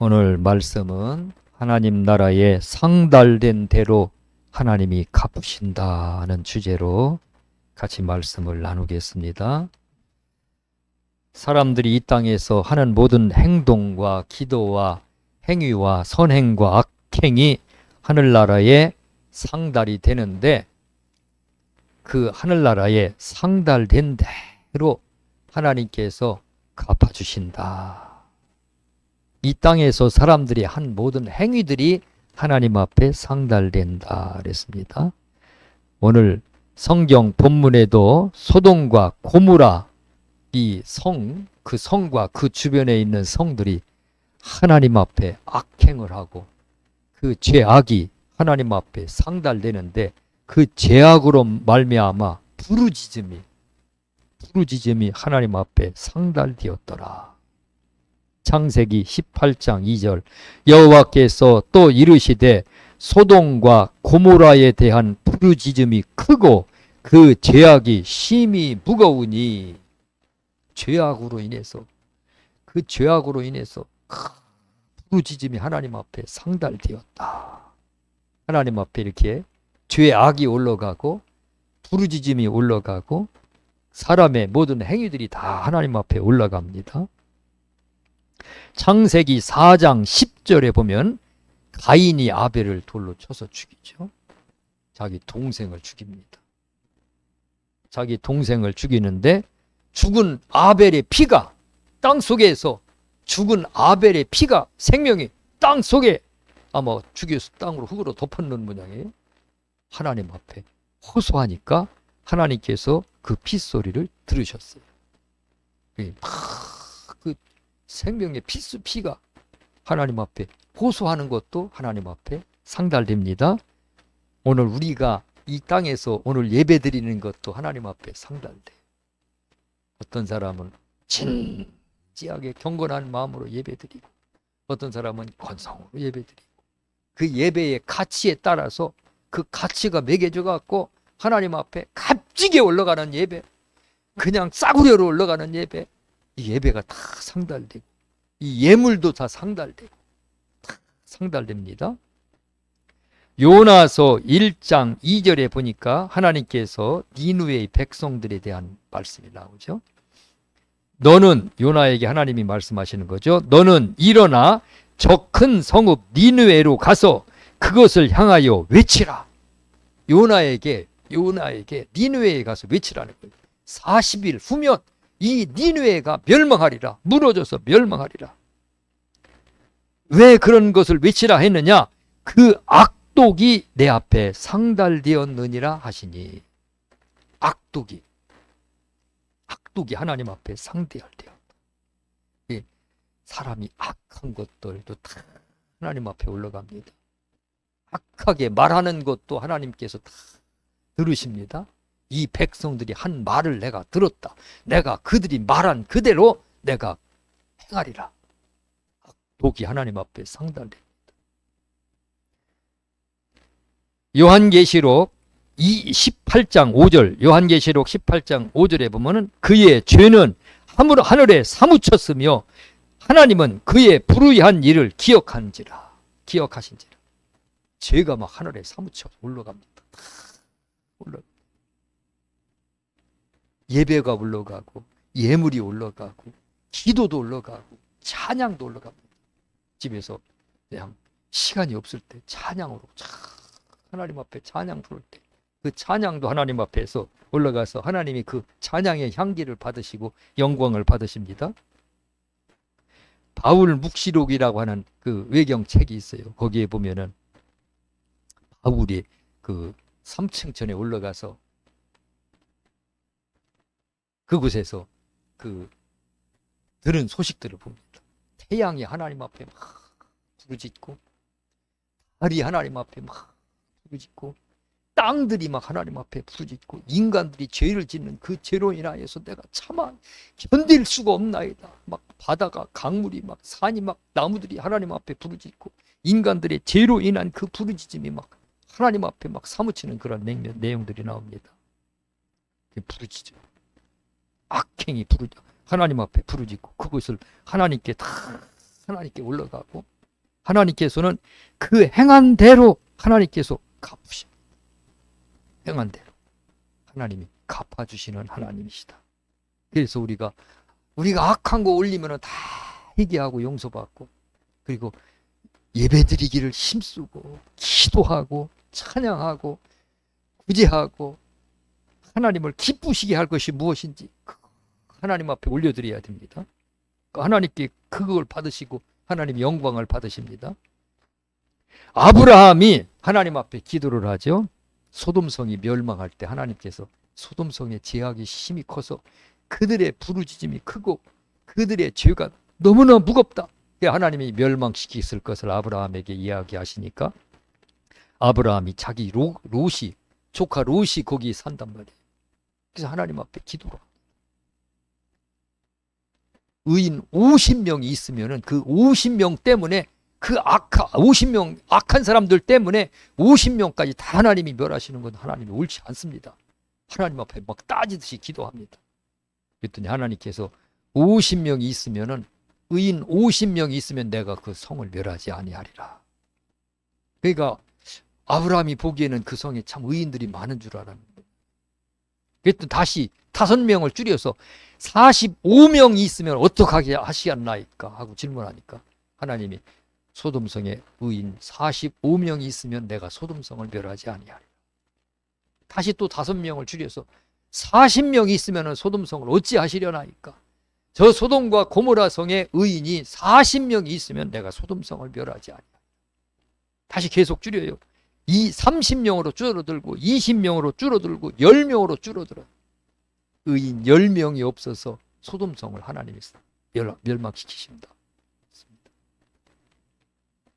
오늘 말씀은 하나님 나라의 상달된 대로 하나님이 갚으신다는 주제로 같이 말씀을 나누겠습니다. 사람들이 이 땅에서 하는 모든 행동과 기도와 행위와 선행과 악행이 하늘나라에 상달이 되는데, 그 하늘나라에 상달된 대로 하나님께서 갚아주신다. 이 땅에서 사람들이 한 모든 행위들이 하나님 앞에 상달된다 그랬습니다. 오늘 성경 본문에도 소돔과 고모라 이 성, 그 성과 그 주변에 있는 성들이 하나님 앞에 악행을 하고 그 죄악이 하나님 앞에 상달되는데, 그 죄악으로 말미암아 부르짖음이 하나님 앞에 상달되었더라. 창세기 18장 2절 여호와께서 또 이르시되 소돔과 고모라에 대한 부르짖음이 크고 그 죄악이 심히 무거우니, 죄악으로 인해서 그 죄악으로 인해서 부르짖음이 하나님 앞에 상달되었다. 하나님 앞에 이렇게 죄악이 올라가고 부르짖음이 올라가고 사람의 모든 행위들이 다 하나님 앞에 올라갑니다. 창세기 4장 10절에 보면 가인이 아벨을 돌로 쳐서 죽이죠. 자기 동생을 죽입니다. 자기 동생을 죽이는데 죽은 아벨의 피가 땅속에서, 죽은 아벨의 피가, 생명이 땅속에 아마 죽여서 땅으로 흙으로 덮어놓은 모양이에요. 하나님 앞에 호소하니까 하나님께서 그 핏소리를 들으셨어요. 그 생명의 피가 하나님 앞에 호소하는 것도 하나님 앞에 상달됩니다. 오늘 우리가 이 땅에서 오늘 예배 드리는 것도 하나님 앞에 상달돼요. 어떤 사람은 진지하게 경건한 마음으로 예배 드리고, 어떤 사람은 건성으로 예배 드리고, 그 예배의 가치에 따라서 그 가치가 매겨져 갖고 하나님 앞에 값지게 올라가는 예배, 그냥 싸구려로 올라가는 예배, 이 예배가 다 상달되고 이 예물도 다 상달되고 다 상달됩니다. 요나서 1장 2절에 보니까 하나님께서 니느웨의 백성들에 대한 말씀이 나오죠. 너는, 요나에게 하나님이 말씀하시는 거죠. 너는 일어나 저 큰 성읍 니느웨로 가서 그것을 향하여 외치라. 요나에게 니느웨에 가서 외치라는 거예요. 40일 후면 이 니느웨가 멸망하리라. 무너져서 멸망하리라. 왜 그런 것을 외치라 했느냐? 그 악독이 내 앞에 상달되었느니라 하시니. 악독이 하나님 앞에 상달되었다. 사람이 악한 것들도 다 하나님 앞에 올라갑니다. 악하게 말하는 것도 하나님께서 다 들으십니다. 이 백성들이 한 말을 내가 들었다. 내가 그들이 말한 그대로 내가 행하리라. 악독이 하나님 앞에 상달됩니다. 요한계시록 18장 5절, 요한계시록 18장 5절에 보면은 그의 죄는 하늘에 사무쳤으며 하나님은 그의 불의한 일을 기억하신지라. 죄가 막 하늘에 사무쳐 올라갑니다. 예배가 올라가고 예물이 올라가고 기도도 올라가고 찬양도 올라갑니다. 집에서 그냥 시간이 없을 때 찬양으로 하나님 앞에 찬양 부를 때 그 찬양도 하나님 앞에서 올라가서 하나님이 그 찬양의 향기를 받으시고 영광을 받으십니다. 바울 묵시록이라고 하는 그 외경책이 있어요. 거기에 보면은 바울이 그 3층천에 올라가서 그곳에서 그 들은 소식들을 봅니다. 태양이 하나님 앞에 막 부르짖고, 달이 하나님 앞에 막 부르짖고, 땅들이 막 하나님 앞에 부르짖고, 인간들이 죄를 짓는 그 죄로 인하여서 내가 차마 견딜 수가 없나이다. 막 바다가, 강물이 막, 산이 막, 나무들이 하나님 앞에 부르짖고, 인간들의 죄로 인한 그 부르짖음이 막 하나님 앞에 막 사무치는 그런 내용들이 나옵니다. 부르짖음, 악행이 하나님 앞에 부르짖고, 그것을 하나님께 올라가고 하나님께서는 그 행한 대로 하나님께서 갚으셔. 행한 대로 하나님이 갚아주시는 하나님이시다. 그래서 우리가 악한 거 올리면 다 회개하고 용서받고, 그리고 예배드리기를 힘쓰고 기도하고 찬양하고 구제하고 하나님을 기쁘시게 할 것이 무엇인지 하나님 앞에 올려드려야 됩니다. 하나님께 그걸 받으시고 하나님 영광을 받으십니다. 아브라함이 하나님 앞에 기도를 하죠. 소돔성이 멸망할 때 하나님께서 소돔성의 죄악이 심히 커서 그들의 부르짖음이 크고 그들의 죄가 너무나 무겁다, 하나님이 멸망시켰을 것을 아브라함에게 이야기하시니까 아브라함이 자기 롯이, 조카 롯이 거기 산단 말이에요. 그래서 하나님 앞에 기도를, 의인 50명이 있으면은 그 50명 때문에, 그 50명 악한 사람들 때문에 50명까지 다 하나님이 멸하시는 건 하나님이 옳지 않습니다. 하나님 앞에 막 따지듯이 기도합니다. 그랬더니 하나님께서 50명이 있으면은, 의인 50명이 있으면 내가 그 성을 멸하지 아니하리라. 그러니까 아브라함이 보기에는 그 성에 참 의인들이 많은 줄 알았는데, 그랬더니 다시 5명을 줄여서 45명이 있으면 어떡하게 하시겠나이까 하고 질문하니까 하나님이 소돔성에 의인 45명이 있으면 내가 소돔성을 멸하지 아니하리라. 다시 또 5명을 줄여서 40명이 있으면 소돔성을 어찌 하시려나이까. 저 소돔과 고모라 성에 의인이 40명이 있으면 내가 소돔성을 멸하지 아니하리라. 다시 계속 줄여요. 30명으로 줄어들고 20명으로 줄어들고 10명으로 줄어들어요. 의인 10명이 없어서 소돔성을 하나님이 멸망시키십니다.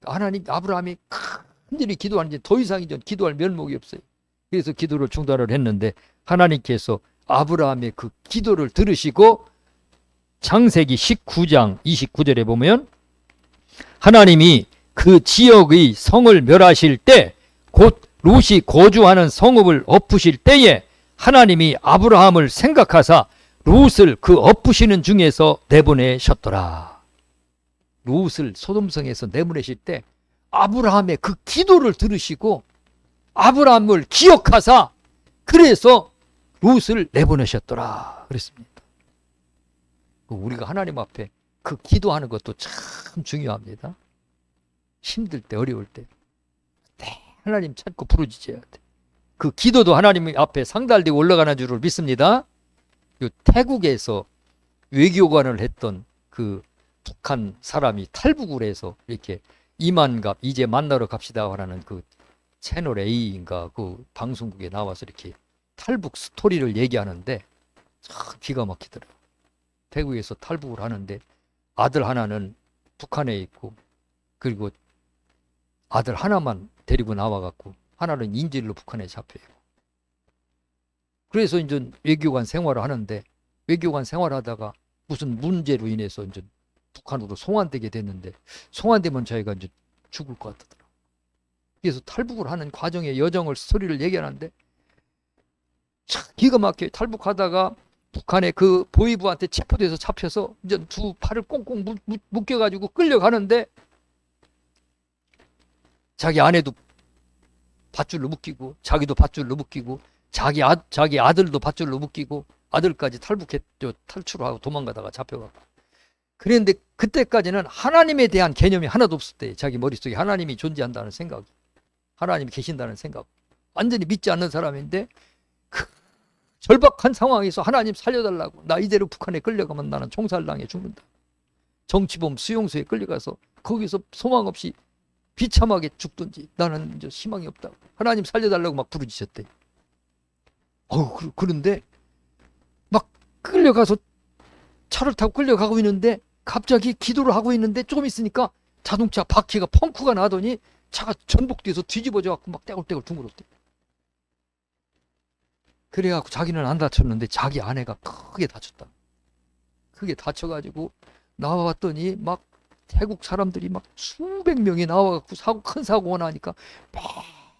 하나님, 아브라함이 큰일이 기도하는데 더 이상 이제 기도할 면목이 없어요. 그래서 기도를 중단을 했는데 하나님께서 아브라함의 그 기도를 들으시고 창세기 19장 29절에 보면 하나님이 그 지역의 성을 멸하실 때, 곧 롯이 거주하는 성읍을 엎으실 때에 하나님이 아브라함을 생각하사 롯을 그 엎으시는 중에서 내보내셨더라. 롯을 소돔성에서 내보내실 때 아브라함의 그 기도를 들으시고 아브라함을 기억하사 그래서 롯을 내보내셨더라 그랬습니다. 우리가 하나님 앞에 그 기도하는 것도 참 중요합니다. 힘들 때, 어려울 때 하나님 찾고 부르짖어야 돼. 그 기도도 하나님 앞에 상달되고 올라가는 줄을 믿습니다. 태국에서 외교관을 했던 그 북한 사람이 탈북을 해서 이렇게 이만갑 이제 만나러 갑시다 하는 그 채널 A인가 그 방송국에 나와서 이렇게 탈북 스토리를 얘기하는데 참 기가 막히더라고요. 태국에서 탈북을 하는데 아들 하나는 북한에 있고, 그리고 아들 하나만 데리고 나와갖고 하나는 인질로 북한에 잡혀요. 그래서 이제 외교관 생활을 하는데 외교관 생활하다가 무슨 문제로 인해서 이제 북한으로 송환되게 됐는데, 송환되면 자기가 이제 죽을 것 같더라고요. 그래서 탈북을 하는 과정의 여정을, 스토리를 얘기하는데 참 기가 막혀요. 탈북하다가 북한의 그 보위부한테 체포돼서 잡혀서 이제 두 팔을 꽁꽁 묶여가지고 끌려가는데 자기 아내도 밧줄로 묶이고 자기도 밧줄로 묶이고 자기 아들도 밧줄로 묶이고 아들까지 탈북했죠. 탈출하고 도망가다가 잡혀가고. 그런데 그때까지는 하나님에 대한 개념이 하나도 없을 때 자기 머릿속에 하나님이 존재한다는 생각, 하나님이 계신다는 생각, 완전히 믿지 않는 사람인데 그 절박한 상황에서 하나님 살려달라고, 나 이대로 북한에 끌려가면 나는 총살당해 죽는다. 정치범 수용소에 끌려가서 거기서 소망 없이 비참하게 죽든지 나는 이제 희망이 없다고 하나님 살려달라고 막 부르짖었대. 그런데 막 끌려가서 차를 타고 끌려가고 있는데 갑자기 기도를 하고 있는데 조금 있으니까 자동차 바퀴가 펑크가 나더니 차가 전복돼서 뒤집어져 갖고 막 떼굴떼굴 둥그렇대. 그래갖고 자기는 안 다쳤는데 자기 아내가 크게 다쳤다. 크게 다쳐가지고 나와봤더니 막 태국 사람들이 막 수백 명이 나와갖고 큰 사고가 나니까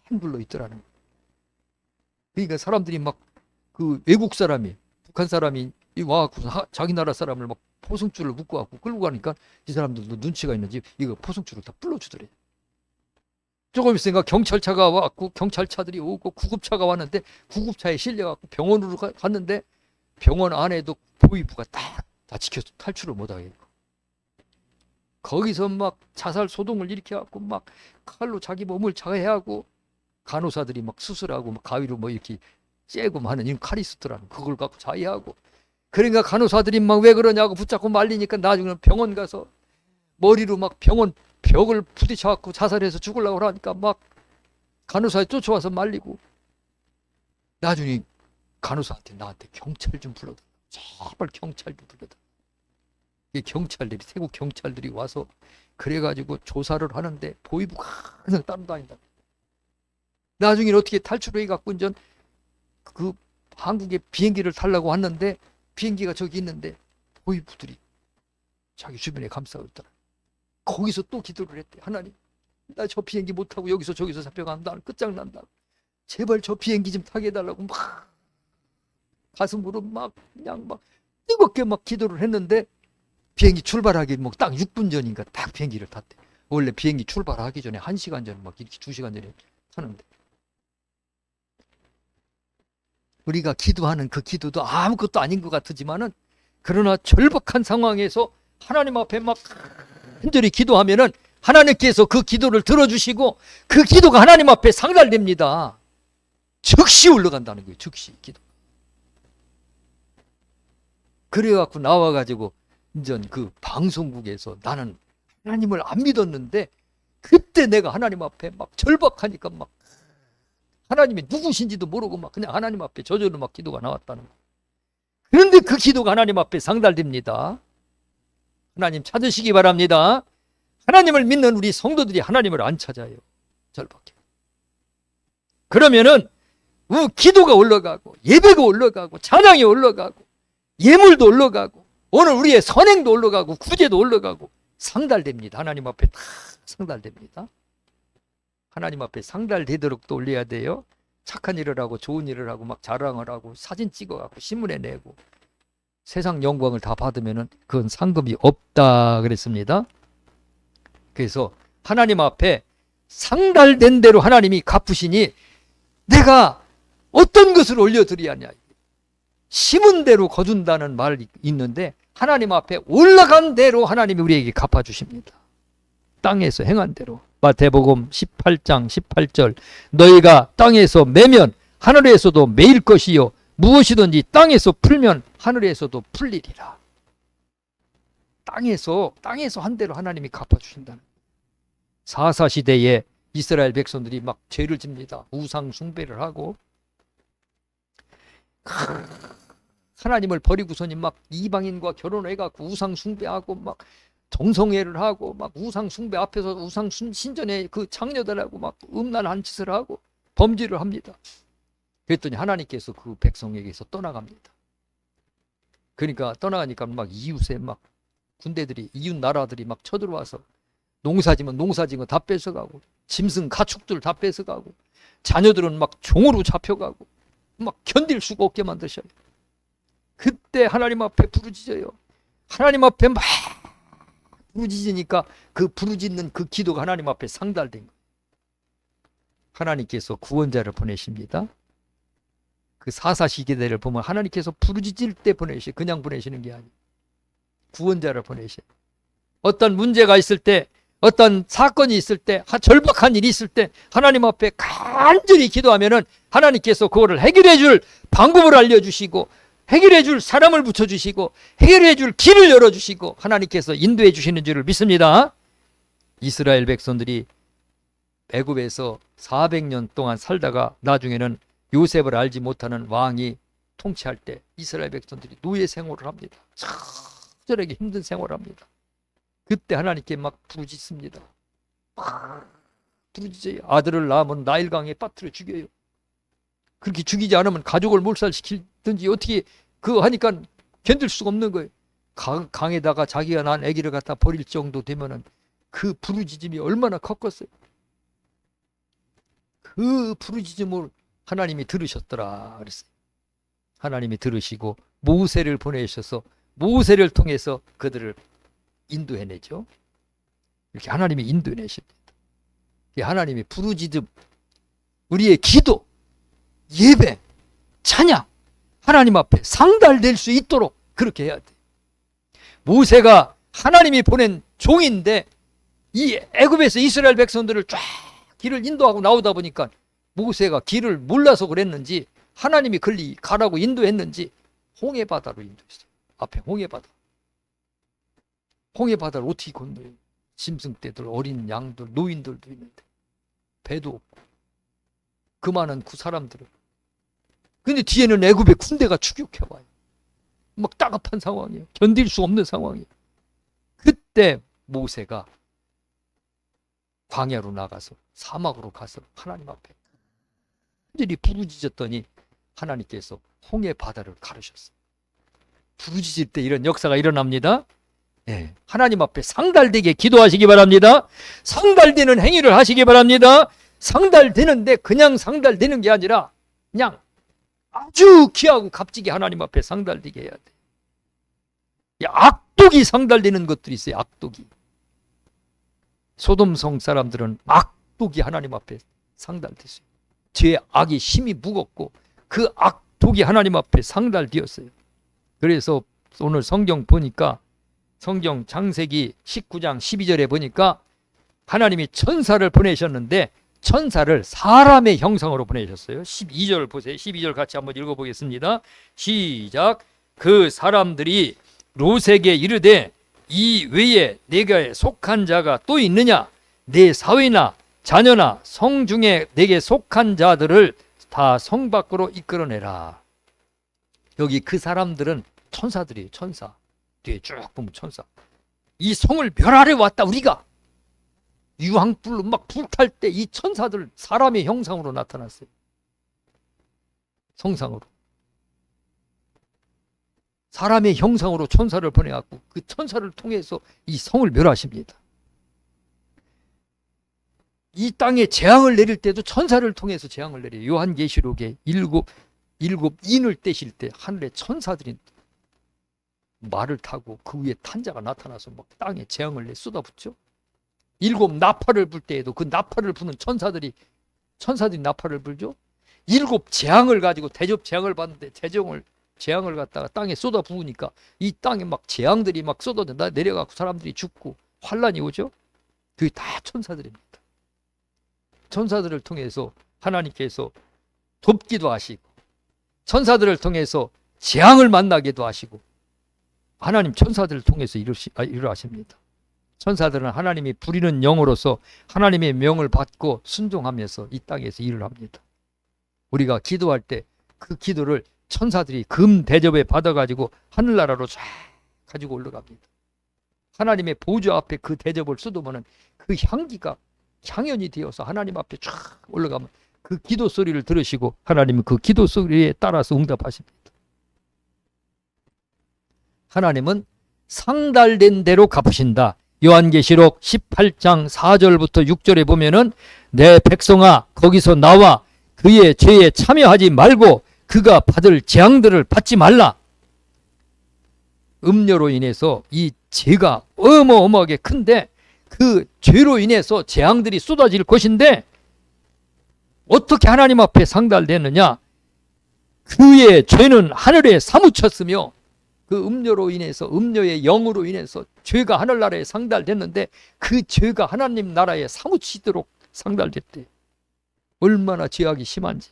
뺑 불러 있더라는 거예요. 그러니까 사람들이 막 그 외국 사람이, 북한 사람이 이 와갖고 자기 나라 사람을 막 포승줄을 묶어갖고 끌고 가니까 이 사람들도 눈치가 있는지 이거 포승줄을 다 불러주더래. 조금 있으니까 경찰차가 왔고 경찰차들이 오고 구급차가 왔는데 구급차에 실려갖고 병원으로 갔는데 병원 안에도 보위부가 다 지켜서 탈출을 못하게. 거기서 막 자살 소동을 일으켜갖고 막 칼로 자기 몸을 자해하고 간호사들이 막 수술하고 막 가위로 뭐 이렇게 째고 하는 이런 칼이 있었더라는 그걸 갖고 자해하고. 그러니까 간호사들이 막 왜 그러냐고 붙잡고 말리니까 나중에는 병원 가서 머리로 막 병원 벽을 부딪혀갖고 자살해서 죽으려고 하니까 막 간호사에 쫓아와서 말리고. 나중에 간호사한테 나한테 경찰 좀 불러달라. 제발 경찰 좀 불러달라. 이 경찰들이 태국 경찰들이 와서 그래가지고 조사를 하는데 보위부가 항상 따라다닌다. 나중에 어떻게 탈출을 해갖고 이제 그 한국에 비행기를 타려고 왔는데 비행기가 저기 있는데 보위부들이 자기 주변에 감싸고 있더라. 거기서 또 기도를 했대. 하나님, 나 저 비행기 못 타고 여기서 저기서 잡혀간다. 끝장난다. 제발 저 비행기 좀 타게 해달라고 막 가슴으로 막 그냥 막 뜨겁게 막 기도를 했는데 비행기 출발하기 뭐 딱 6분 전인가 딱 비행기를 탔대. 원래 비행기 출발하기 전에 1시간 전에 막 이렇게 2시간 전에 타는데. 우리가 기도하는 그 기도도 아무것도 아닌 것 같지만은 그러나 절박한 상황에서 하나님 앞에 막 간절히 기도하면은 하나님께서 그 기도를 들어주시고 그 기도가 하나님 앞에 상달됩니다. 즉시 올라간다는 거예요. 즉시 기도. 그래갖고 나와가지고 이제 그 방송국에서 나는 하나님을 안 믿었는데 그때 내가 하나님 앞에 막 절박하니까 막 하나님이 누구신지도 모르고 막 그냥 하나님 앞에 저절로 막 기도가 나왔다는 거예요. 그런데 그 기도가 하나님 앞에 상달됩니다. 하나님 찾으시기 바랍니다. 하나님을 믿는 우리 성도들이 하나님을 안 찾아요. 절박해. 그러면은 기도가 올라가고 예배가 올라가고 찬양이 올라가고 예물도 올라가고 오늘 우리의 선행도 올라가고 구제도 올라가고 상달됩니다. 하나님 앞에 다 상달됩니다. 하나님 앞에 상달되도록 또 올려야 돼요. 착한 일을 하고 좋은 일을 하고 막 자랑을 하고 사진 찍어갖고 신문에 내고 세상 영광을 다 받으면은 그건 상급이 없다 그랬습니다. 그래서 하나님 앞에 상달된 대로 하나님이 갚으시니 내가 어떤 것을 올려드려야 하냐. 심은 대로 거둔다는 말이 있는데 하나님 앞에 올라간 대로 하나님이 우리에게 갚아주십니다. 땅에서 행한 대로. 마태복음 18장 18절 너희가 땅에서 매면 하늘에서도 매일 것이요 무엇이든지 땅에서 풀면 하늘에서도 풀리리라. 땅에서 한 대로 하나님이 갚아주신다는. 사사시대에 이스라엘 백성들이 막 죄를 집니다. 우상 숭배를 하고 하나님을 버리고서니 막 이방인과 결혼해갖고 우상 숭배하고 막 정성회를 하고 막 우상 숭배 앞에서 우상 신전에 그 장녀들하고 막 음란한 짓을 하고 범죄를 합니다. 그랬더니 하나님께서 그 백성에게서 떠나갑니다. 그러니까 떠나가니까 막 이웃에 막 군대들이 이웃 나라들이 막 쳐들어와서 농사지면 농사진 거 다 뺏어가고 짐승 가축들 다 뺏어가고 자녀들은 막 종으로 잡혀가고 막 견딜 수가 없게 만드셔요. 그때 하나님 앞에 부르짖어요. 하나님 앞에 막 부르짖으니까 그 부르짖는 그 기도가 하나님 앞에 상달된 거예요. 하나님께서 구원자를 보내십니다. 그 사사시대를 보면 하나님께서 부르짖을 때 보내시, 그냥 보내시는 게 아니에요. 구원자를 보내셔요. 어떤 문제가 있을 때, 어떤 사건이 있을 때, 절박한 일이 있을 때 하나님 앞에 간절히 기도하면은 하나님께서 그거를 해결해 줄 방법을 알려주시고 해결해 줄 사람을 붙여주시고 해결해 줄 길을 열어주시고 하나님께서 인도해 주시는 줄을 믿습니다. 이스라엘 백성들이 애굽에서 400년 동안 살다가 나중에는 요셉을 알지 못하는 왕이 통치할 때 이스라엘 백성들이 노예 생활을 합니다. 처절하게 힘든 생활을 합니다. 그때 하나님께 막 부르짖습니다. 막 부르짖어요. 아들을 낳으면 나일강에 빠뜨려 죽여요. 그렇게 죽이지 않으면 가족을 몰살시키든지 어떻게 그거 하니까 견딜 수가 없는 거예요. 강에다가 자기가 낳은 아기를 갖다 버릴 정도 되면은 그 부르짖음이 얼마나 컸겠어요. 그 부르짖음을 하나님이 들으셨더라 그랬어요. 하나님이 들으시고 모세를 보내셔서 모세를 통해서 그들을 인도해내죠. 이렇게 하나님이 인도해내십니다. 하나님이 부르짖음, 우리의 기도, 예배, 찬양, 하나님 앞에 상달될 수 있도록 그렇게 해야 돼. 모세가 하나님이 보낸 종인데 이 애굽에서 이스라엘 백성들을 쫙 길을 인도하고 나오다 보니까 모세가 길을 몰라서 그랬는지 하나님이 걸리 가라고 인도했는지 홍해바다로 인도했어요. 앞에 홍해바다. 홍해바다를 어떻게 건너요? 짐승떼들, 어린 양들, 노인들도 있는데 배도 없고 그 많은 그 사람들은. 근데 뒤에는 애굽의 군대가 추격해와요. 막 따갑한 상황이에요. 견딜 수 없는 상황이에요. 그때 모세가 광야로 나가서 사막으로 가서 하나님 앞에 완전히 부르짖었더니 하나님께서 홍해 바다를 가르셨어요. 부르짖을 때 이런 역사가 일어납니다. 네. 하나님 앞에 상달되게 기도하시기 바랍니다. 상달되는 행위를 하시기 바랍니다. 상달되는데 그냥 상달되는 게 아니라 그냥 아주 귀하고 값지게 하나님 앞에 상달되게 해야 돼. 악독이 상달되는 것들이 있어요. 악독이. 소돔성 사람들은 악독이 하나님 앞에 상달됐어요. 죄의 악이 심히 무겁고 그 악독이 하나님 앞에 상달되었어요. 그래서 오늘 성경 보니까 성경 창세기 19장 12절에 보니까 하나님이 천사를 보내셨는데 천사를 사람의 형상으로 보내셨어요. 12절 보세요. 12절 같이 한번 읽어보겠습니다. 시작. 그 사람들이 롯에게 이르되 이 외에 내게 속한 자가 또 있느냐? 내 사위나 자녀나 성 중에 내게 속한 자들을 다 성 밖으로 이끌어내라. 여기 그 사람들은 천사들이에요. 천사. 뒤에 쭉 보면 천사. 이 성을 멸하러 왔다 우리가. 유황불로 막 불탈 때 이 천사들 사람의 형상으로 나타났어요. 성상으로. 사람의 형상으로 천사를 보내갖고 그 천사를 통해서 이 성을 멸하십니다. 이 땅에 재앙을 내릴 때도 천사를 통해서 재앙을 내려요. 요한계시록에 일곱 인을 떼실 때 하늘에 천사들이 말을 타고 그 위에 탄자가 나타나서 막 땅에 재앙을 쏟아붓죠. 7 나팔을 불 때에도 그 나팔을 부는 천사들이 나팔을 불죠. 7 재앙을 가지고 대접 재앙을 받는데 재앙을 갖다가 땅에 쏟아 부으니까 이 땅에 막 재앙들이 막 쏟아 내려가고 사람들이 죽고 환란이 오죠. 그게 다 천사들입니다. 천사들을 통해서 하나님께서 돕기도 하시고 천사들을 통해서 재앙을 만나기도 하시고 하나님 천사들을 통해서 일을 하십니다. 천사들은 하나님이 부리는 영으로서 하나님의 명을 받고 순종하면서 이 땅에서 일을 합니다. 우리가 기도할 때 그 기도를 천사들이 금 대접에 받아가지고 하늘나라로 쫙 가지고 올라갑니다. 하나님의 보좌 앞에 그 대접을 쏟으면 그 향기가 향연이 되어서 하나님 앞에 쫙 올라가면 그 기도 소리를 들으시고 하나님은 그 기도 소리에 따라서 응답하십니다. 하나님은 상달된 대로 갚으신다. 요한계시록 18장 4절부터 6절에 보면은 내 백성아 거기서 나와 그의 죄에 참여하지 말고 그가 받을 재앙들을 받지 말라. 음료로 인해서 이 죄가 어마어마하게 큰데 그 죄로 인해서 재앙들이 쏟아질 것인데 어떻게 하나님 앞에 상달되느냐? 그의 죄는 하늘에 사무쳤으며 그 음료로 인해서 음료의 영으로 인해서 죄가 하늘나라에 상달됐는데 그 죄가 하나님 나라에 사무치도록 상달됐대. 얼마나 죄악이 심한지.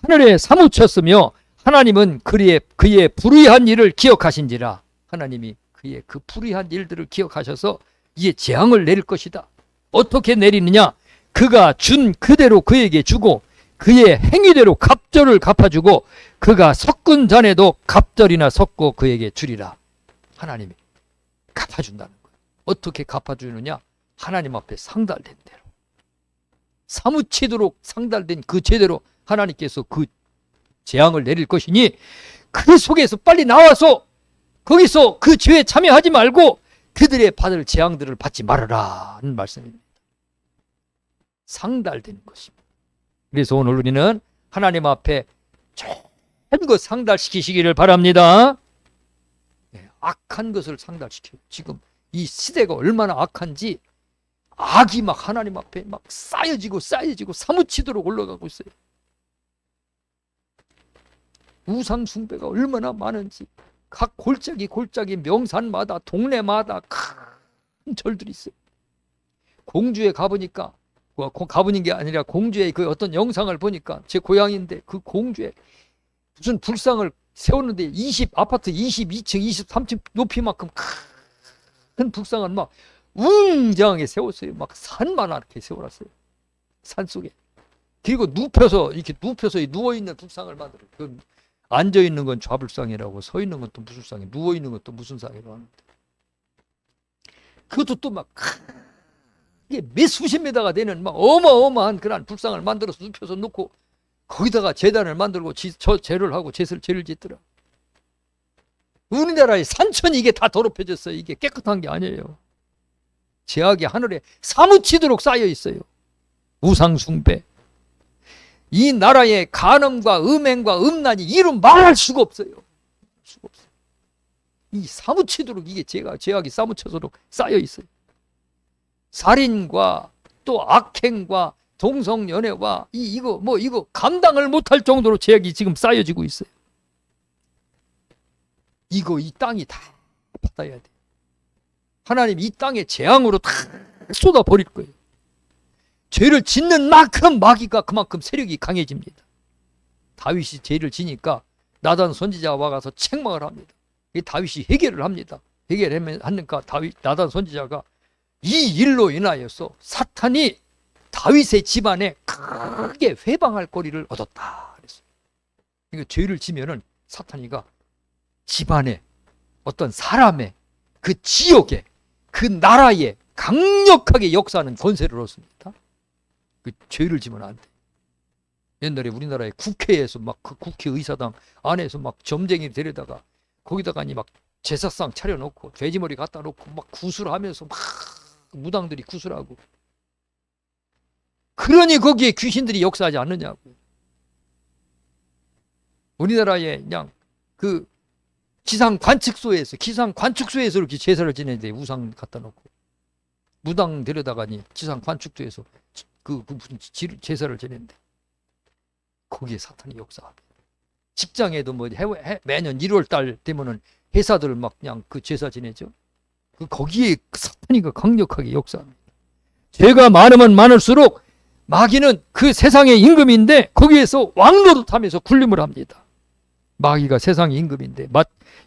하늘에 사무쳤으며 하나님은 그의 불의한 일을 기억하신지라. 하나님이 그의 그 불의한 일들을 기억하셔서 이에 재앙을 내릴 것이다. 어떻게 내리느냐? 그가 준 그대로 그에게 주고 그의 행위대로 갑절을 갚아주고 그가 섞은 잔에도 갑절이나 섞고 그에게 주리라. 하나님이 갚아준다는 거예요. 어떻게 갚아주느냐? 하나님 앞에 상달된 대로. 사무치도록 상달된 그 제대로 하나님께서 그 재앙을 내릴 것이니 그 속에서 빨리 나와서 거기서 그 죄에 참여하지 말고 그들의 받을 재앙들을 받지 말아라 하는 말씀입니다. 상달되는 것입니다. 그래서 오늘 우리는 하나님 앞에 악한 것 상달시키시기를 바랍니다. 네, 악한 것을 상달시켜요. 지금 이 시대가 얼마나 악한지 악이 막 하나님 앞에 막 쌓여지고 사무치도록 올라가고 있어요. 우상 숭배가 얼마나 많은지 각 골짜기 명산마다 동네마다 큰 절들이 있어요. 공주에 가보니까 가보는 게 아니라 공주의 그 어떤 영상을 보니까 제 고향인데 그 공주에 무슨 불상을 세웠는데 아파트 22층 23층 높이만큼 큰 불상을 막 웅장하게 세웠어요. 막 산만하게 세워놨어요. 산속에. 그리고 눕혀서 누워있는 불상을 만들어요. 그 앉아있는 건 좌불상이라고, 서있는 건 또 무슨 상이, 누워있는 건 또 무슨 상이라고 하는데, 그것도 또 막 이게 몇 수십 미터가 되는 막 어마어마한 그런 불상을 만들어서 눕혀서 놓고 거기다가 제단을 만들고 제를 하고 제를 짓더라. 우리나라의 산천이 이게 다 더럽혀졌어요. 이게 깨끗한 게 아니에요. 죄악이 하늘에 사무치도록 쌓여 있어요. 우상 숭배. 이 나라의 간음과 음행과 음란이 이루 말할 수가 없어요. 이 사무치도록 이게 죄악이 사무쳐도록 쌓여 있어요. 살인과 또 악행과 동성연애와 이거 감당을 못할 정도로 죄악이 지금 쌓여지고 있어요. 이 땅이 다 받아야 돼. 하나님 이 땅에 재앙으로 다 쏟아버릴 거예요. 죄를 짓는 만큼 마귀가 그만큼 세력이 강해집니다. 다윗이 죄를 지니까 나단 선지자가 와가서 책망을 합니다. 이 다윗이 해결을 합니다. 해결하니까 나단 선지자가 이 일로 인하여서 사탄이 다윗의 집안에 크게 회방할 거리를 얻었다 그랬어요. 그러니까 죄를 지면은 사탄이가 집안에 어떤 사람의 그 지역에 그 나라에 강력하게 역사하는 권세를 얻습니다. 그 죄를 지면 안 돼. 옛날에 우리나라의 국회에서 막 그 국회의사당 안에서 막 점쟁이 데려다가 거기다가 막 제사상 차려놓고 돼지머리 갖다 놓고 막 구슬하면서 막 무당들이 구슬하고, 그러니 거기에 귀신들이 역사하지 않느냐고. 우리나라에 그냥 그 기상 관측소에서 이렇게 제사를 지내는데 우상 갖다 놓고 무당 데려다가니 기상 관측소에서 그 무슨 제사를 지내는데 거기에 사탄이 역사합니다. 직장에도 매년 1월 달 되면은 회사들 막 그냥 그 제사 지내죠. 거기에 사탄이가 강력하게 역사합니다. 죄가 많으면 많을수록 마귀는 그 세상의 임금인데 거기에서 왕노릇하면서 군림을 합니다. 마귀가 세상의 임금인데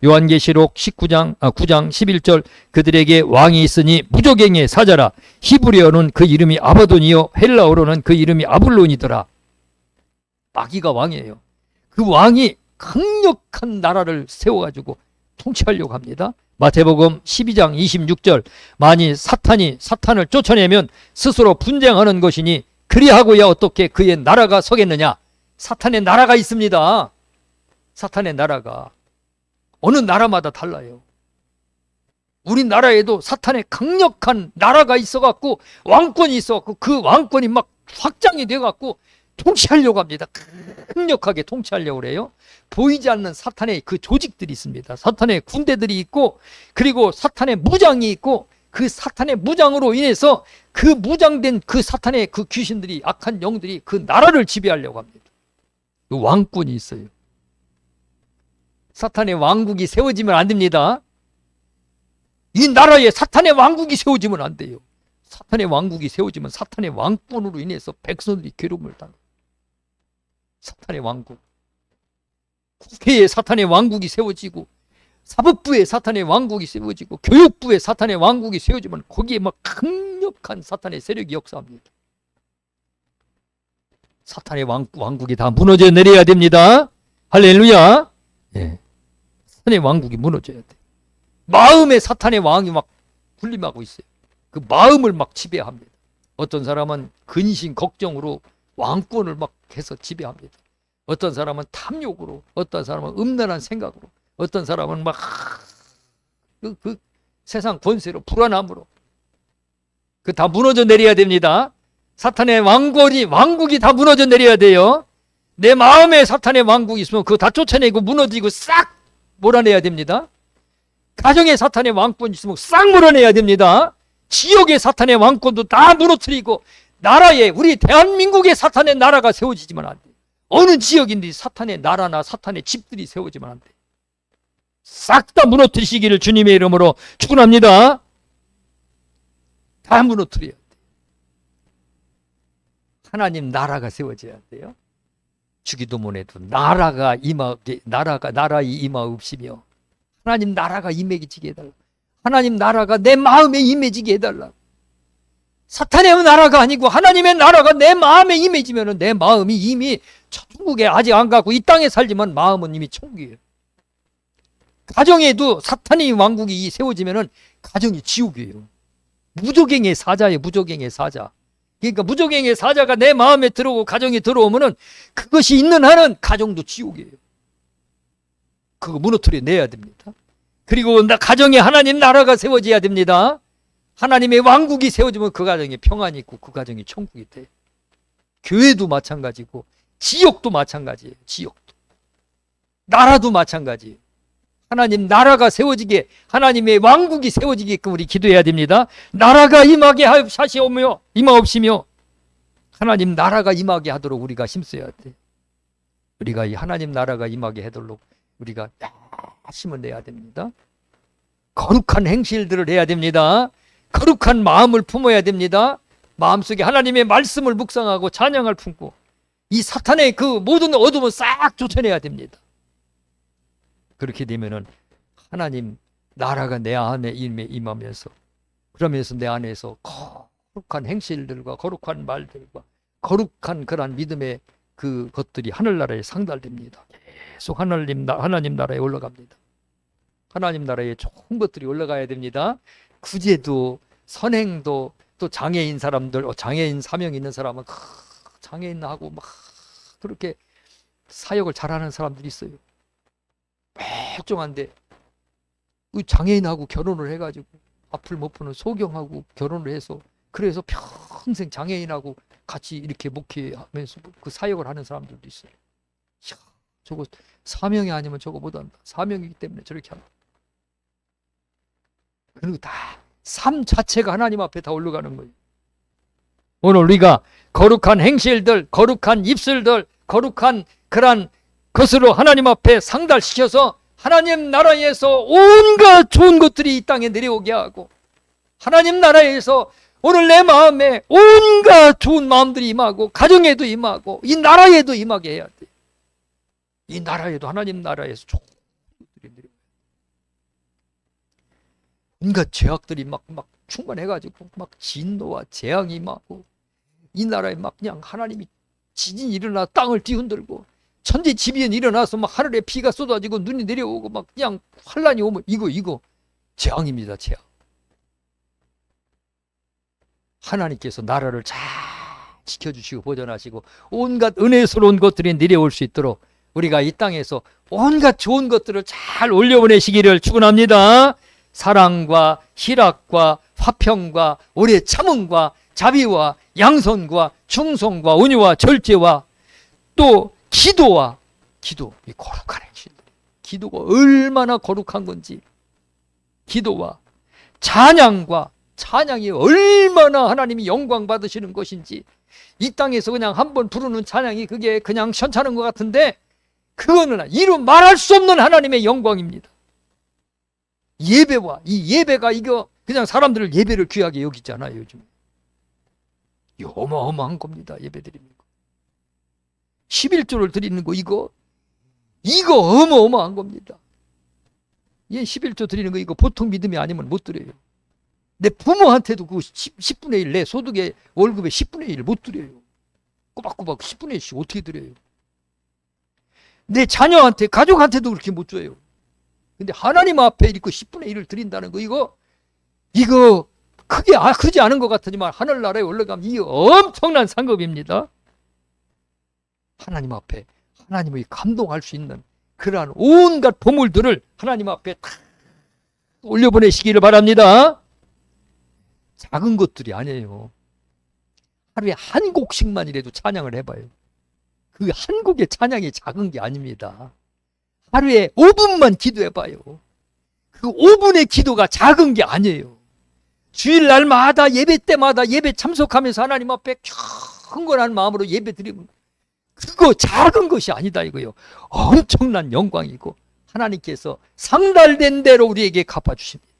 요한계시록 9장 11절 그들에게 왕이 있으니 무적행의 사자라. 히브리어는 그 이름이 아바돈이요 헬라어로는 그 이름이 아블론이더라. 마귀가 왕이에요. 그 왕이 강력한 나라를 세워가지고 통치하려고 합니다. 마태복음 12장 26절 만일 사탄을 쫓아내면 스스로 분쟁하는 것이니 그리하고야 어떻게 그의 나라가 서겠느냐. 사탄의 나라가 있습니다. 사탄의 나라가 어느 나라마다 달라요. 우리나라에도 사탄의 강력한 나라가 있어갖고 왕권이 있어갖고 그 왕권이 막 확장이 돼갖고 통치하려고 합니다. 강력하게 통치하려고 그래요. 보이지 않는 사탄의 그 조직들이 있습니다. 사탄의 군대들이 있고 그리고 사탄의 무장이 있고 그 사탄의 무장으로 인해서 그 무장된 그 사탄의 그 귀신들이 악한 영들이 그 나라를 지배하려고 합니다. 그 왕권이 있어요. 사탄의 왕국이 세워지면 안 됩니다. 이 나라에 사탄의 왕국이 세워지면 안 돼요. 사탄의 왕국이 세워지면 사탄의 왕권으로 인해서 백성들이 괴로움을 당해요. 사탄의 왕국. 국회에 사탄의 왕국이 세워지고 사법부에 사탄의 왕국이 세워지고 교육부에 사탄의 왕국이 세워지면 거기에 막 강력한 사탄의 세력이 역사합니다. 사탄의 왕국이 다 무너져 내려야 됩니다. 할렐루야. 예. 사탄의 왕국이 무너져야 돼. 마음에 사탄의 왕이 막 군림하고 있어요. 그 마음을 막 지배합니다. 어떤 사람은 근심 걱정으로 왕권을 막 해서 지배합니다. 어떤 사람은 탐욕으로, 어떤 사람은 음란한 생각으로, 어떤 사람은 막 그 세상 권세로, 불안함으로 그 다 무너져 내려야 됩니다. 사탄의 왕국이 다 무너져 내려야 돼요. 내 마음에 사탄의 왕국이 있으면 그거 다 쫓아내고 무너지고 싹 몰아내야 됩니다. 가정에 사탄의 왕권이 있으면 싹 몰아내야 됩니다. 지역의 사탄의 왕권도 다 무너뜨리고 나라에, 우리 대한민국의 사탄의 나라가 세워지지만 안 돼. 어느 지역인지 사탄의 나라나 사탄의 집들이 세워지면 안 돼. 싹 다 무너뜨리시기를 주님의 이름으로 축원합니다. 다 무너뜨려야 돼. 하나님 나라가 세워져야 돼요. 주기도문에도 나라가 임하옵시며 하나님 나라가 임해지게 해달라. 하나님 나라가 내 마음에 임해지게 해달라. 사탄의 나라가 아니고 하나님의 나라가 내 마음에 임해지면 내 마음이 이미 천국에 아직 안 가고 이 땅에 살지만 마음은 이미 천국이에요. 가정에도 사탄의 왕국이 세워지면 가정이 지옥이에요. 무조갱의 사자예요. 무조갱의 사자. 그러니까 무조갱의 사자가 내 마음에 들어오고 가정에 들어오면은 그것이 있는 한은 가정도 지옥이에요. 그거 무너뜨려 내야 됩니다. 그리고 가정에 하나님 나라가 세워져야 됩니다. 하나님의 왕국이 세워지면 그 가정에 평안이 있고 그 가정이 천국이 돼요. 교회도 마찬가지고 지역도 마찬가지예요. 지역도. 나라도 마찬가지예요. 하나님 나라가 세워지게, 하나님의 왕국이 세워지게끔 우리 기도해야 됩니다. 나라가 임하게 하시오며 임하옵시며 하나님 나라가 임하게 하도록 우리가 힘써야 돼. 우리가 이 하나님 나라가 임하게 하도록 우리가 힘을 내야 됩니다. 거룩한 행실들을 해야 됩니다. 거룩한 마음을 품어야 됩니다. 마음속에 하나님의 말씀을 묵상하고 찬양을 품고 이 사탄의 그 모든 어둠을 싹 쫓아내야 됩니다. 그렇게 되면은 하나님 나라가 내 안에 임하면서, 그러면서 내 안에서 거룩한 행실들과 거룩한 말들과 거룩한 그러한 믿음의 그 것들이 하늘나라에 상달됩니다. 계속 하나님 나라에 올라갑니다. 하나님 나라에 좋은 것들이 올라가야 됩니다. 구제도 선행도 또 장애인 사람들, 장애인 사명 있는 사람은 장애인하고 막 그렇게 사역을 잘하는 사람들이 있어요. 멀쩡한데 장애인하고 결혼을 해가지고 앞을 못 보는 소경하고 결혼을 해서 그래서 평생 장애인하고 같이 이렇게 목회하면서 그 사역을 하는 사람들도 있어요. 이야, 저거 사명이 아니면 저거 못한다. 사명이기 때문에 저렇게 한다. 그리고 다 삶 자체가 하나님 앞에 다 올라가는 거예요. 오늘 우리가 거룩한 행실들, 거룩한 입술들, 거룩한 그런 것으로 하나님 앞에 상달시켜서 하나님 나라에서 온갖 좋은 것들이 이 땅에 내려오게 하고 하나님 나라에서 오늘 내 마음에 온갖 좋은 마음들이 임하고 가정에도 임하고 이 나라에도 임하게 해야 돼. 이 나라에도 하나님 나라에서 좋은 것들이 내려오게. 온갖 죄악들이 막 충만해가지고 막 진노와 재앙이 임하고 이 나라에 막 그냥 하나님이 지진이 일어나 땅을 뒤흔들고 천지지변이 일어나서 막 하늘에 비가 쏟아지고 눈이 내려오고 막 그냥 환란이 오면 이거 재앙입니다. 재앙. 하나님께서 나라를 잘 지켜주시고 보존하시고 온갖 은혜스러운 것들이 내려올 수 있도록 우리가 이 땅에서 온갖 좋은 것들을 잘 올려보내시기를 축원합니다. 사랑과 희락과 화평과 오래 참음과 자비와 양선과 충성과 온유와 절제와 또 기도, 이 거룩한 행실들. 기도가 얼마나 거룩한 건지, 기도와 찬양이 얼마나 하나님이 영광 받으시는 것인지, 이 땅에서 그냥 한번 부르는 찬양이 그게 그냥 현찮은 것 같은데, 그거는 이루 말할 수 없는 하나님의 영광입니다. 예배와 이 예배가 이거 그냥 사람들을 예배를 귀하게 여기잖아요, 요즘. 이 어마어마한 겁니다, 예배 드립니다. 11조를 드리는 거 이거 어마어마한 겁니다. 11조 드리는 거 이거 보통 믿음이 아니면 못 드려요. 내 부모한테도 그 10분의 1 내 소득의 월급의 10분의 1을 못 드려요. 꼬박꼬박 10분의 1씩 어떻게 드려요? 내 자녀한테 가족한테도 그렇게 못 줘요. 근데 하나님 앞에 이렇게 10분의 1을 드린다는 거 이거 크지 않은 것 같지만 하늘나라에 올라가면 이 엄청난 상급입니다. 하나님 앞에 하나님의 감동할 수 있는 그러한 온갖 보물들을 하나님 앞에 다 올려보내시기를 바랍니다. 작은 것들이 아니에요. 하루에 한 곡씩만이라도 찬양을 해봐요. 그 한국의 찬양이 작은 게 아닙니다. 하루에 5분만 기도해봐요. 그 5분의 기도가 작은 게 아니에요. 주일날마다 예배 때마다 예배 참석하면서 하나님 앞에 경건한 마음으로 예배 드리면 그거 작은 것이 아니다 이거요. 엄청난 영광이고 하나님께서 상달된 대로 우리에게 갚아주십니다.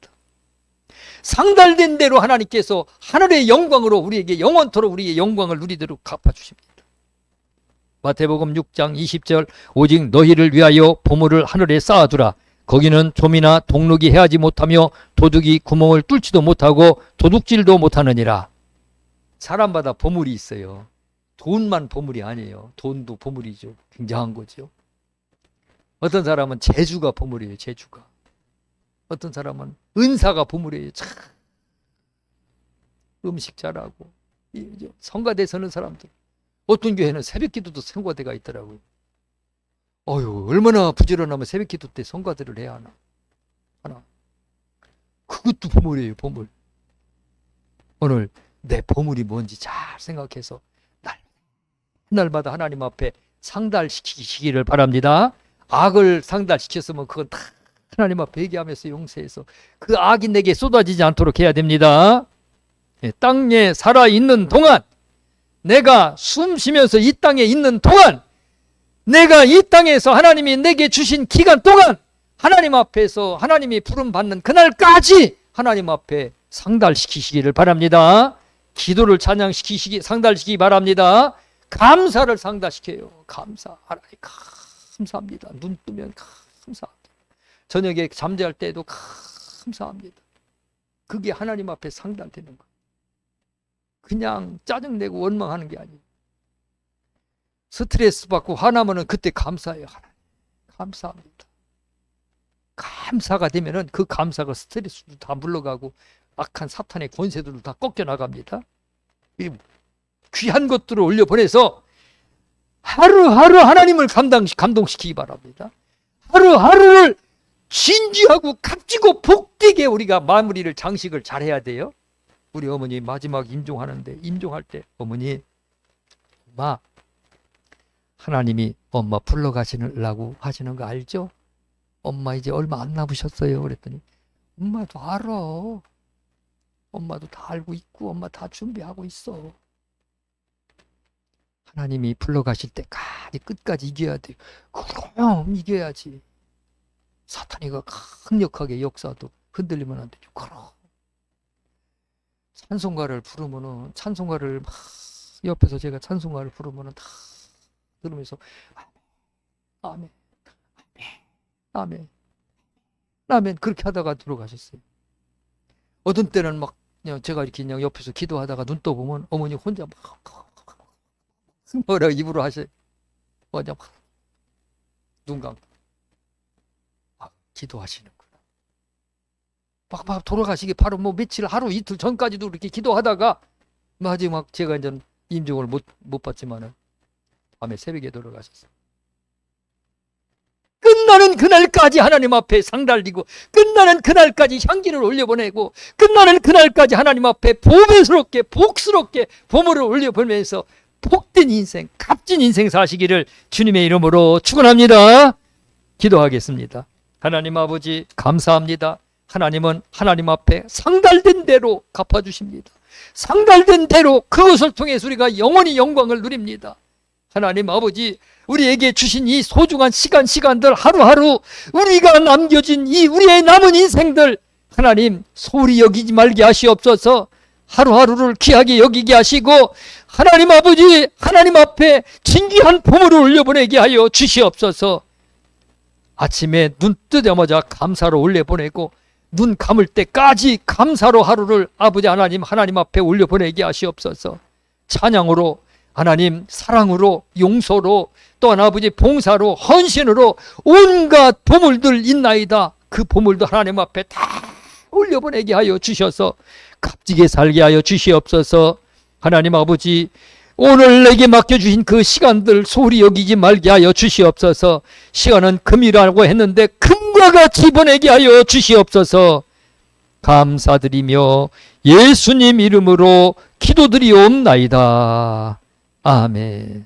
상달된 대로 하나님께서 하늘의 영광으로 우리에게 영원토록 우리의 영광을 누리도록 갚아주십니다. 마태복음 6장 20절 오직 너희를 위하여 보물을 하늘에 쌓아두라. 거기는 좀이나 동룩이 해하지 못하며 도둑이 구멍을 뚫지도 못하고 도둑질도 못하느니라. 사람마다 보물이 있어요. 돈만 보물이 아니에요. 돈도 보물이죠. 굉장한 거죠. 어떤 사람은 재주가 보물이에요. 재주가. 어떤 사람은 은사가 보물이에요. 참 음식 잘하고 성가대 서는 사람들. 어떤 교회는 새벽기도도 성가대가 있더라고요. 어휴, 얼마나 부지런하면 새벽기도 때 성가대를 해야 하나. 그것도 보물이에요. 보물. 오늘 내 보물이 뭔지 잘 생각해서 날마다 하나님 앞에 상달시키시기를 바랍니다. 악을 상달시켰으면 그건 다 하나님 앞에 회개하면서 용서해서 그 악이 내게 쏟아지지 않도록 해야 됩니다. 땅에 살아있는 동안, 내가 숨 쉬면서 이 땅에 있는 동안, 내가 이 땅에서 하나님이 내게 주신 기간 동안 하나님 앞에서 하나님이 부름받는 그날까지 하나님 앞에 상달시키시기를 바랍니다. 기도를 상달시키기 바랍니다. 감사를 상달시켜요. 감사. 하나님 감사합니다. 눈 뜨면 감사합니다. 저녁에 잠잘 때도 감사합니다. 그게 하나님 앞에 상달되는 거예요. 그냥 짜증내고 원망하는 게 아니에요. 스트레스 받고 화나면은 그때 감사해요. 하나님 감사합니다. 감사가 되면은 그 감사가 스트레스도 다 물러가고 악한 사탄의 권세들도 다 꺾여 나갑니다. 이 귀한 것들을 올려보내서 하루하루 하나님을 감동시키기 바랍니다. 하루하루를 진지하고 값지고 복되게 우리가 마무리를 장식을 잘해야 돼요. 우리 어머니 마지막 임종하는데 임종할 때 어머니, 엄마, 하나님이 엄마 불러가시려고 하시는 거 알죠? 엄마 이제 얼마 안 남으셨어요. 그랬더니 엄마도 알아. 엄마도 다 알고 있고 엄마 다 준비하고 있어. 하나님이 불러가실 때까지 끝까지 이겨야 돼요. 그럼 이겨야지. 사탄이가 강력하게 역사도 흔들리면 안 되죠. 그럼 찬송가를 부르면은 찬송가를 막 옆에서 제가 찬송가를 부르면은 다 들으면서 아멘, 아멘, 아멘, 아멘 그렇게 하다가 들어가셨어요. 어떤 때는 막 그냥 제가 이렇게 그냥 옆에서 기도하다가 눈 떠보면 어머니 혼자 막 뭐라 입으로 하셔. 뭐냐 눈 감고 기도하시는구나. 막 돌아가시기 바로 뭐 며칠 하루 이틀 전까지도 이렇게 기도하다가 마지막 제가 이제 임종을 못 받지만은 밤에 새벽에 돌아가셨어요. 끝나는 그날까지 하나님 앞에 상달리고 끝나는 그날까지 향기를 올려보내고 끝나는 그날까지 하나님 앞에 보배스럽게 복스럽게 보물을 올려보내면서 복된 인생, 값진 인생 사시기를 주님의 이름으로 축원합니다. 기도하겠습니다. 하나님 아버지 감사합니다. 하나님은 하나님 앞에 상달된 대로 갚아주십니다. 상달된 대로 그것을 통해서 우리가 영원히 영광을 누립니다. 하나님 아버지, 우리에게 주신 이 소중한 시간들 하루하루 우리가 남겨진 이 우리의 남은 인생들 하나님 소홀히 여기지 말게 하시옵소서. 하루하루를 귀하게 여기게 하시고 하나님 아버지, 하나님 앞에 진귀한 보물을 올려보내게 하여 주시옵소서. 아침에 눈 뜨자마자 감사로 올려보내고 눈 감을 때까지 감사로 하루를 아버지 하나님 앞에 올려보내게 하시옵소서. 찬양으로 하나님 사랑으로 용서로 또한 아버지 봉사로 헌신으로 온갖 보물들 있나이다. 그 보물도 하나님 앞에 다 올려보내게 하여 주셔서 값지게 살게 하여 주시옵소서. 하나님 아버지, 오늘 내게 맡겨주신 그 시간들 소홀히 여기지 말게 하여 주시옵소서. 시간은 금이라고 했는데 금과 같이 보내게 하여 주시옵소서. 감사드리며 예수님 이름으로 기도드리옵나이다. 아멘.